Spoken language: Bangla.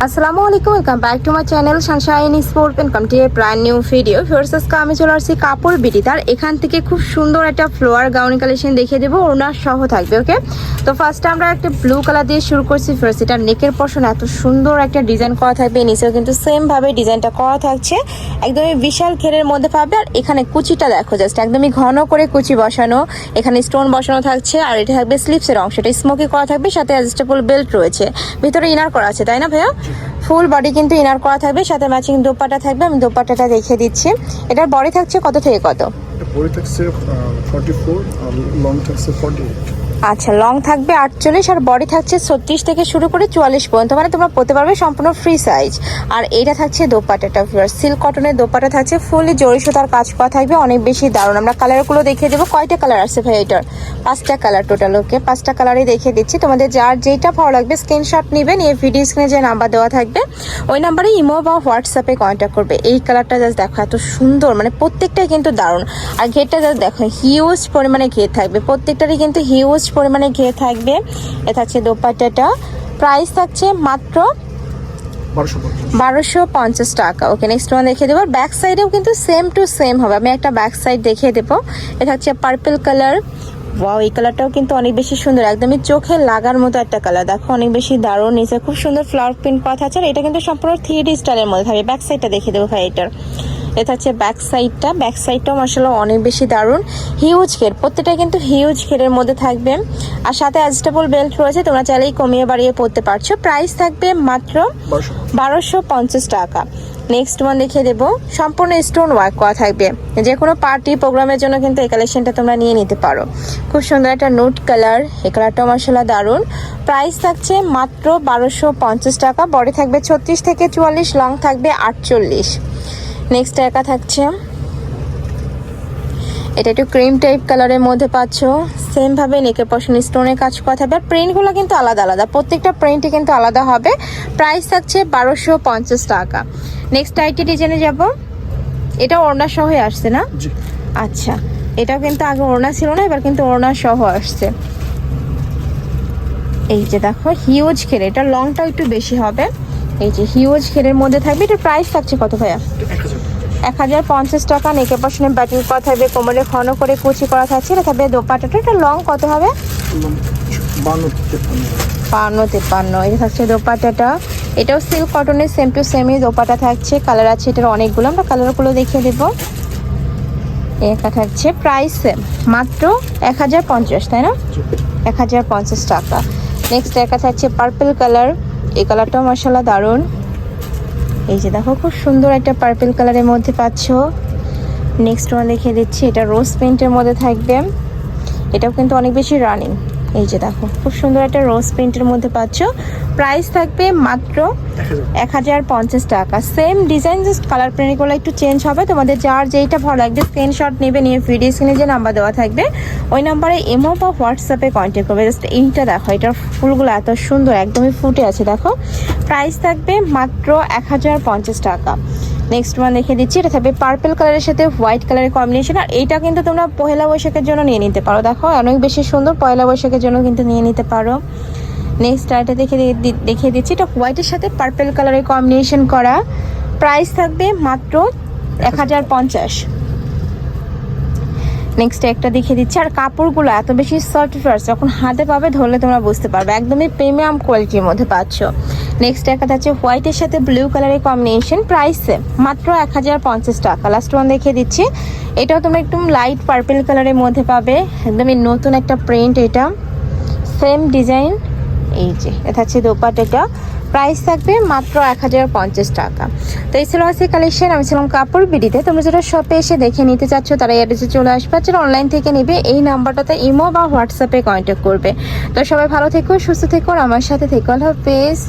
আসসালামু আলাইকুম, welcome back to my channel Sunshine sport welcome to A brand new video. First আজকে আমি চলে আসছি কাপড় বিডি। তার এখান থেকে খুব সুন্দর একটা ফ্লোয়ার গাউন কালেকশন দেখিয়ে দেবো, ওনার সহ থাকবে। ওকে, তো ফার্স্টে আমরা একটা ব্লু কালার দিয়ে শুরু করছি। ফার্স্ট এটা নেকের পশন এত সুন্দর একটা ডিজাইন করা থাকবে, নিচেও কিন্তু সেম ভাবে ডিজাইনটা করা থাকছে, একদমই বিশাল ঘেরের মধ্যে পাবে। আর এখানে কুচিটা দেখো, জাস্ট একদমই ঘন করে কুচি বসানো, এখানে স্টোন বসানো থাকছে। আর এটা থাকবে স্লিপসের অংশটা স্মোকি করা থাকবে, সাথে অ্যাডজাস্টেবল বেল্ট রয়েছে, ভিতরে ইনার করা আছে, তাই না ভাইয়া? ফুল বডি কিন্তু ইনার করা থাকবে, সাথে ম্যাচিং দোপাট্টা থাকবে। আমি দোপাট্টাটা দেখিয়ে দিচ্ছি। এটার বডি থাকছে কত থেকে কত? বডি থাকছে 44 আর লং থাকছে 48। আচ্ছা, লং থাকবে 48 আর বডি থাকছে 36 থেকে শুরু করে 44 পর্যন্ত, মানে তোমরা পরতে পারবে সম্পূর্ণ ফ্রি সাইজ। আর এটা থাকছে দোপাট্টাটা, সিল্ক কটনের দোপাট্টা থাকছে, ফুললি জরি সুতার কাজ করা থাকবে, অনেক বেশি দারুণ। আমরা কালারগুলো দেখিয়ে দেবো। কয়টা কালার আছে ভাই এটার? 5টা কালার টোটাল। ওকে, 5টা কালারই দেখিয়ে দিচ্ছি। তোমাদের যার যেটা ভালো লাগবে স্ক্রিনশট নেবে, নিয়ে ভিডিও স্ক্রিনে যে নাম্বার দেওয়া থাকবে ওই নাম্বারে ইমো বা হোয়াটসঅ্যাপে কন্ট্যাক্ট করবে। এই কালারটা জাস্ট দেখো, এত সুন্দর, মানে প্রত্যেকটাই কিন্তু দারুণ। আর ঘেরটা জাস্ট দেখো, হিউজ পরিমাণে ঘের থাকবে, প্রত্যেকটারই কিন্তু হিউজ পরিমাণে ঘের থাকবে। এটা থাকছে দোপাট্টাটা, প্রাইস থাকছে মাত্র 1250 টাকা। ওকে, নেক্সট ওয়ান দেখিয়ে দেবো। ব্যাক সাইডেও কিন্তু সেম টু সেম হবে, আমি একটা ব্যাক সাইড দেখিয়ে দেবো। এটা হচ্ছে পার্পল কালার। ওয়াও, এই কালারটাও কিন্তু অনেক বেশি সুন্দর, একদমই চোখে লাগার মতো একটা কালার। দেখো অনেক বেশি দারুণ, নিচে খুব সুন্দর ফ্লাওয়ার প্রিন্ট করা আছে। আর এটা কিন্তু সম্পূর্ণ 3D স্টাইলের মধ্যে থাকবে। ব্যাক সাইডটা দেখিয়ে দেবো ভাই এটার। এটা হচ্ছে ব্যাক সাইডটা, ব্যাক সাইডটাও মাশাআল্লাহ অনেক বেশি দারুণ, হিউজ ঘের, প্রত্যেকটা কিন্তু হিউজ ঘেরের মধ্যে থাকবে। আর সাথে অ্যাডজাস্টেবল বেল্ট রয়েছে, তোমরা চাইলেই কমিয়ে বাড়িয়ে পরতে পারছো। প্রাইস থাকবে মাত্র 1250 টাকা। নেক্সট ওয়ান দেখিয়ে দেবো, সম্পূর্ণ স্টোন ওয়ার্ক করা থাকবে, যে কোনো পার্টি প্রোগ্রামের জন্য কিন্তু এই কালেকশনটা তোমরা নিয়ে নিতে পারো। খুব সুন্দর একটা নোট কালার, এই কালারটাও মাশাআল্লাহ দারুণ। প্রাইস থাকছে মাত্র 1250 টাকা। বডি থাকবে 36 থেকে 44, লং থাকবে 48। নেক্সট একা থাকছে, এটা একটু ক্রিম টাইপ কালারের মধ্যে পাচ্ছ, সেম ভাবে নেকের পশন স্টোনের কাজ করা থাকবে। আর প্রিন্টগুলো কিন্তু আলাদা আলাদা, প্রত্যেকটা প্রিন্টই কিন্তু আলাদা হবে। প্রাইস থাকছে 1250 টাকা। নেক্সট আইটি ডিজাইনে যাব। এটা ওড়না সহ আসছে না? আচ্ছা, এটাও কিন্তু আগে ওড়না ছিল না, এবার কিন্তু ওড়না সহ আসছে। এই যে দেখো, হিউজ ঘের, এটা লংটাও একটু বেশি হবে। এই যে হিউজ ঘেরের মধ্যে থাকবে। এটার প্রাইস থাকছে কত ভাইয়া? 1050 টাকা। নেকের পশনে ব্যাটিং করা থাকবে, কোমরে ঘন করে কুচি করা থাকছে। এটা থাকবে দোপাট্টাটা, এটা লং কত হবে? 52-53। এটা থাকছে দোপাট্টাটা, এটাও সিল্ক কটনের সেম টু সেমই দোপাট্টা থাকছে। কালার আছে এটার অনেকগুলো, আমরা কালারগুলো দেখিয়ে দেবো। এটা থাকছে প্রাইস মাত্র 1050, তাই না? 1050 টাকা। নেক্সট একা থাকছে পার্পল কালার, এই কালারটাও মাশাআল্লাহ দারুণ। এই যে দেখো, খুব সুন্দর একটা পার্পল কালারের মধ্যে পাচ্ছ। নেক্সট ওয়ান দেখিয়ে দিচ্ছি, এটা রোজ পেইন্টের মধ্যে থাকবে, এটাও কিন্তু অনেক বেশি রানিং। এই যে দেখো, খুব সুন্দর একটা রোজ পেইন্টের মধ্যে পাচ্ছ। প্রাইস থাকবে মাত্র 1050 টাকা। সেম ডিজাইন, জাস্ট কালার প্রিন্টগুলো একটু চেঞ্জ হবে। তোমাদের যার যেইটা ভালো লাগবে স্ক্রিনশট নেবে, নিয়ে ভিডিও স্ক্রিনে যে নাম্বার দেওয়া থাকবে ওই নাম্বারে ইমো বা হোয়াটসঅ্যাপে কন্ট্যাক্ট করবে। জাস্ট এইটা দেখো, এটার ফুলগুলো এত সুন্দর, একদমই ফুটে আছে। দেখো প্রাইস থাকবে মাত্র 1050 টাকা। নেক্সট ওয়ান দেখে দিচ্ছি, এটা থাকবে পার্পল কালারের সাথে হোয়াইট কালারের কম্বিনেশন। আর এইটা কিন্তু তোমরা পহেলা বৈশাখের জন্য নিয়ে নিতে পারো। দেখো অনেক বেশি সুন্দর, পয়লা বৈশাখের জন্য কিন্তু নিয়ে নিতে পারো। নেক্সট এটা দেখিয়ে দিচ্ছি, এটা হোয়াইটের সাথে পার্পল কালারের কম্বিনেশন করা। প্রাইস থাকবে মাত্র 1050। নেক্সট একটা দেখিয়ে দিচ্ছি, আর কাপড়গুলো এত বেশি সফট ফার্স, যখন হাতে পাবে ধরলে তোমরা বুঝতে পারবে, একদমই প্রিমিয়াম কোয়ালিটির মধ্যে পাচ্ছ। নেক্সট একটা আছে হোয়াইটের সাথে ব্লু কালারের কম্বিনেশন, প্রাইস মাত্র 1050 টাকা। লাস্ট ওয়ান দেখিয়ে দিচ্ছি, এটাও তোমরা একটু লাইট পার্পল কালারের মধ্যে পাবে, একদমই নতুন একটা প্রিন্ট, এটা সেম ডিজাইন। এই যে এটা হচ্ছে দোপাট্টাটা, প্রাইস থাকবে মাত্র 1050 টাকা। তো এই ছিল আজকে কালেকশন। আমি ছিলাম কাপড় বিডিতে। তোমরা যারা শপে এসে দেখে নিতে চাচ্ছ তারা অ্যাড্রেসে চলে আসবে, যারা অনলাইন থেকে নেবে এই নাম্বারটাতে ইমো বা হোয়াটসঅ্যাপে কন্ট্যাক্ট করবে। তো সবাই ভালো থেকো, সুস্থ থেকো, আর আমার সাথে থেকো। আল্লাহ হাফেজ।